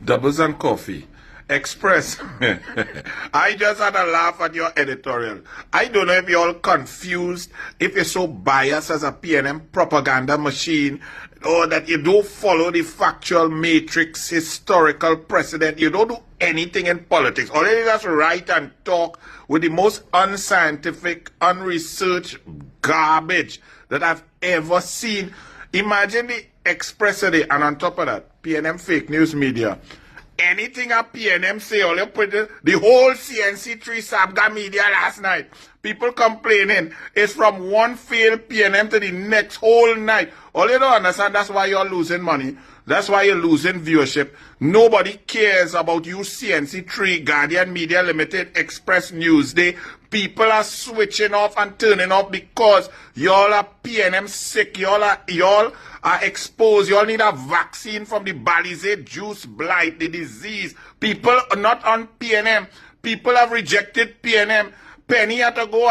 Doubles and coffee. Express. I just had a laugh at your editorial. I don't know if you're all confused, if you're so biased as a PNM propaganda machine, or that you don't follow the factual matrix, historical precedent. You don't do anything in politics. All you just write and talk with the most unscientific, unresearched garbage that I've ever seen. Imagine the Express today, and on top of that, PNM fake news media. Anything a PNM say, all you put it, the whole CNC3 Sabga media last night, people complaining, it's from one failed PNM to the next whole night. All you don't understand, that's why you're losing money. That's why you're losing viewership. Nobody cares about you, CNC3, Guardian Media Limited, Express Newsday. People are switching off and turning off because y'all are PNM sick. Y'all are exposed. Y'all need a vaccine from the Balizé juice blight, the disease. People are not on PNM. People have rejected PNM. Penny had to go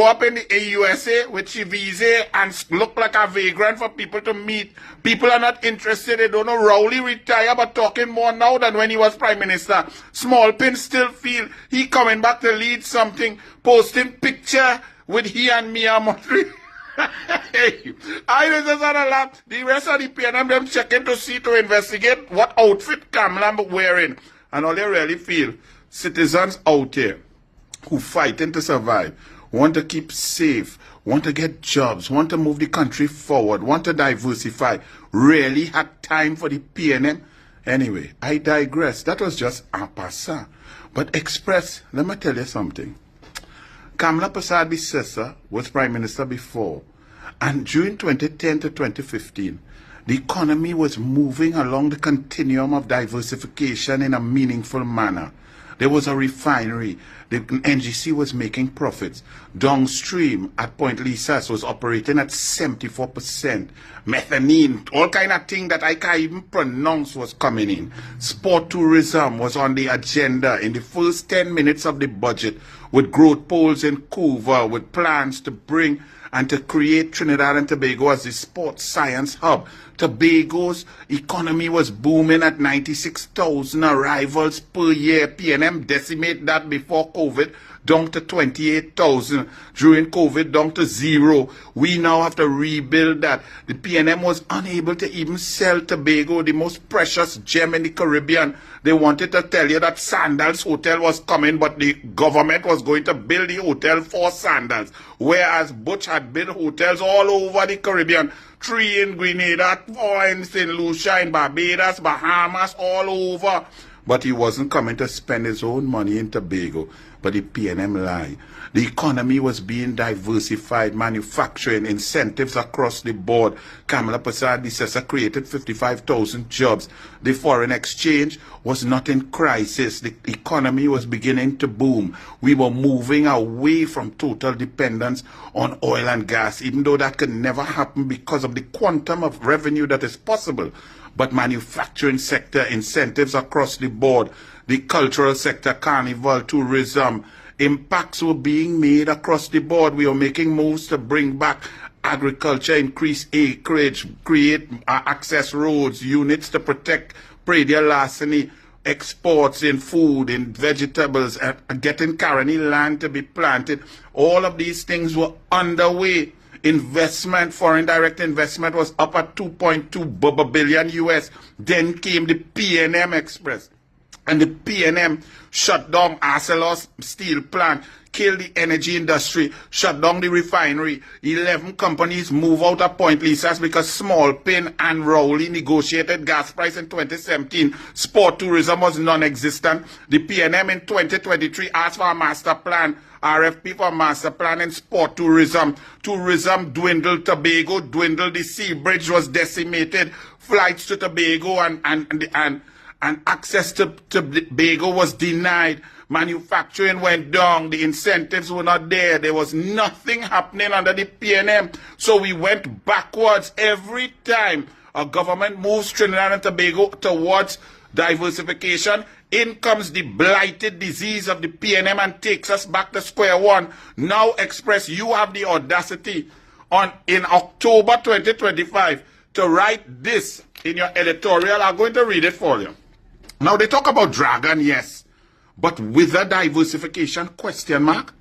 up in the USA with Chivise and look like a vagrant for people to meet. People are not interested. They don't know. Rowley retired, but talking more now than when he was Prime Minister. Smallpin still feel he coming back to lead something, posting picture with he and Mia Motri. I just had a laugh. The rest of the PNM, them checking to see, to investigate what outfit KAMLA wearing. And all they really feel, citizens out there who fighting to survive, want to keep safe, want to get jobs, want to move the country forward, want to diversify, really had time for the PNM. Anyway, I digress. That was just en passant. But Express, let me tell you something. Kamla Persad-Bissessar was Prime Minister before. And during 2010 to 2015, the economy was moving along the continuum of diversification in a meaningful manner. There was a refinery. The NGC was making profits. Downstream at Point Lisas was operating at 74%. Methanine, all kind of thing that I can't even pronounce was coming in. Sport tourism was on the agenda in the first 10 minutes of the budget, with growth polls in Couva, with plans to bring and to create Trinidad and Tobago as the sports science hub. Tobago's economy was booming at 96,000 arrivals per year. PNM decimate that before COVID, down to 28,000. During COVID, down to 0. We now have to rebuild that. The PNM was unable to even sell Tobago, the most precious gem in the Caribbean. They wanted to tell you that Sandals Hotel was coming, but the government was going to build the hotel for Sandals. Whereas Butch had built hotels all over the Caribbean. 3 in Grenada, 4 in St. Lucia, in Barbados, Bahamas, all over. But he wasn't coming to spend his own money in Tobago. But the PNM lied. The economy was being diversified, manufacturing, incentives across the board. Kamla Persad-Bissessar created 55,000 jobs. The foreign exchange was not in crisis. The economy was beginning to boom. We were moving away from total dependence on oil and gas, even though that could never happen because of the quantum of revenue that is possible. But manufacturing sector, incentives across the board, the cultural sector, carnival, tourism, impacts were being made across the board. We were making moves to bring back agriculture, increase acreage, create access roads, units to protect predial larceny, exports in food, in vegetables, getting Caroni land to be planted. All of these things were underway. Investment, foreign direct investment was up at 2.2 billion US. Then came the PNM Express. And the PNM shut down Arcelor's steel plant, killed the energy industry, shut down the refinery. 11 companies move out of Point Lisas because Smallpin and Rowley negotiated gas price in 2017. Sport tourism was non-existent. The PNM in 2023 asked for a master plan, RFP for a master plan in sport tourism. Tourism dwindled, Tobago dwindled, the sea bridge was decimated, flights to Tobago and access to Tobago was denied. Manufacturing went down. The incentives were not there. There was nothing happening under the PNM. So we went backwards every time a government moves Trinidad and Tobago towards diversification. In comes the blighted disease of the PNM and takes us back to square one. Now, Express, you have the audacity in October 2025 to write this in your editorial. I'm going to read it for you. Now they talk about dragon, yes, but with a diversification question mark.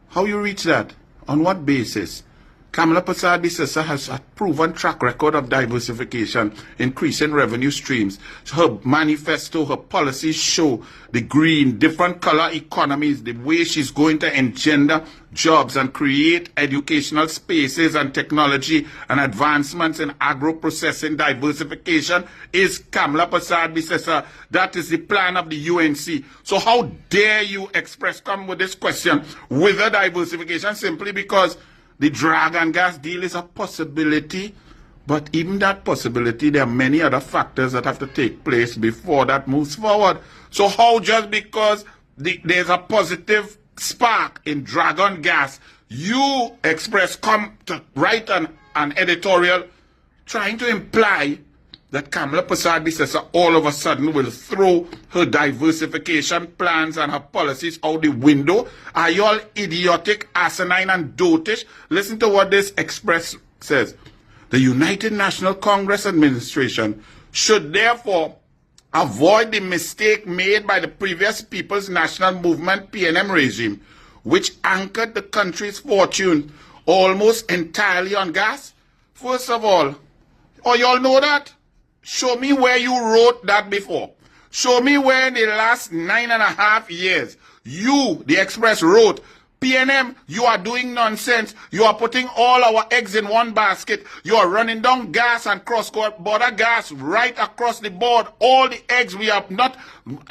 How you reach that? On what basis? Kamla Persad-Bissessar has a proven track record of diversification, increasing revenue streams. Her manifesto, her policies show the green, different color economies, the way she's going to engender jobs and create educational spaces and technology and advancements in agro-processing diversification is Kamla Persad-Bissessar. That is the plan of the UNC. So how dare you come with this question with a diversification simply because the drag and gas deal is a possibility, but even that possibility, there are many other factors that have to take place before that moves forward. So how just because there's a positive spark in dragon gas, you Express come to write an editorial trying to imply that Kamla Persad-Bissessar all of a sudden will throw her diversification plans and her policies out the window? Are you all idiotic, asinine, and dotish? Listen to what this Express says. The United National Congress administration should therefore avoid the mistake made by the previous People's National Movement PNM regime, which anchored the country's fortune almost entirely on gas. First of all, you all know that? Show me where you wrote that before. Show me where in the last 9.5 years you, the Express, wrote, PNM, you are doing nonsense. You are putting all our eggs in one basket. You are running down gas and cross-border gas right across the board. All the eggs, we are not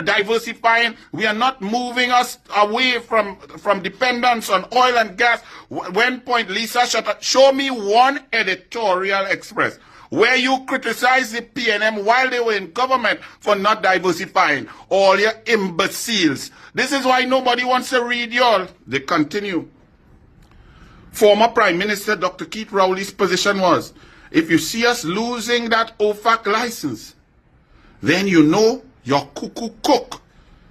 diversifying. We are not moving us away from dependence on oil and gas. When point, Lisa, shut up. Show me one editorial, Express, where you criticize the PNM while they were in government for not diversifying. All your imbeciles. This is why nobody wants to read y'all. They continue. Former Prime Minister Dr. Keith Rowley's position was, if you see us losing that OFAC license, then you know you're cuckoo cook.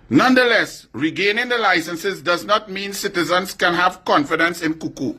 Nonetheless, regaining the licenses does not mean citizens can have confidence in cuckoo.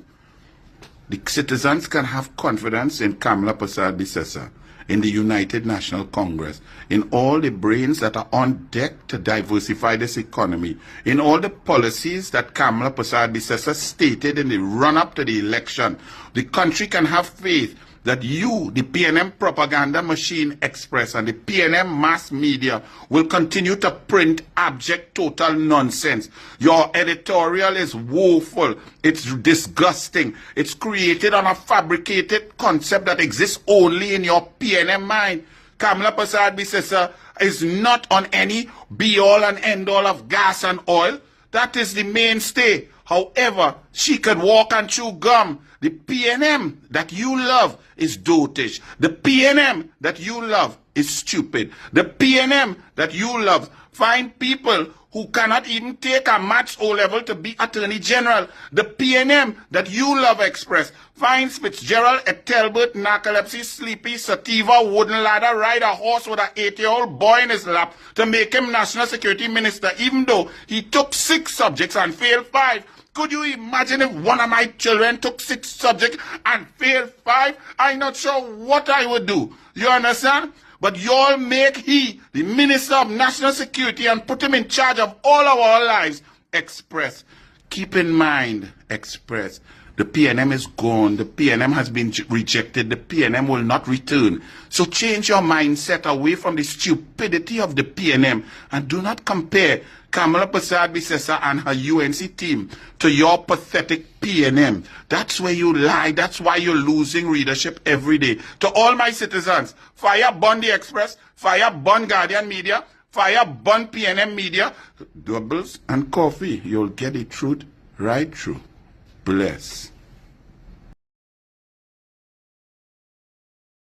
The citizens can have confidence in Kamla Persad-Bissessar, in the United National Congress, in all the brains that are on deck to diversify this economy, in all the policies that Kamla Persad-Bissessar stated in the run-up to the election. The country can have faith that you, the PNM propaganda machine Express, and the PNM mass media will continue to print abject total nonsense. Your editorial is woeful. It's disgusting. It's created on a fabricated concept that exists only in your PNM mind. Kamla Persad-Bissessar is not on any be-all and end-all of gas and oil. That is the mainstay. However, she could walk and chew gum. The PNM that you love is dotish. The PNM that you love is stupid. The PNM that you love find people who cannot even take a Maths O-level to be Attorney General. The PNM that you love, Express, finds Fitzgerald Ethelbert, narcolepsy, sleepy, sativa, wooden ladder, ride a horse with an 8-year-old boy in his lap to make him National Security Minister, even though he took 6 subjects and failed 5. Could you imagine if one of my children took 6 subjects and failed 5? I'm not sure what I would do. You understand? But y'all make he the Minister of National Security and put him in charge of all of our lives. Express. Keep in mind, Express, the PNM is gone. The PNM has been rejected. The PNM will not return. So change your mindset away from the stupidity of the PNM and do not compare Kamla Persad-Bissessar and her UNC team to your pathetic PNM. That's where you lie. That's why you're losing readership every day. To all my citizens, fire Bun the Express, fire Bun Guardian Media, fire Bun PNM Media, doubles and coffee. You'll get the truth right through. Bless.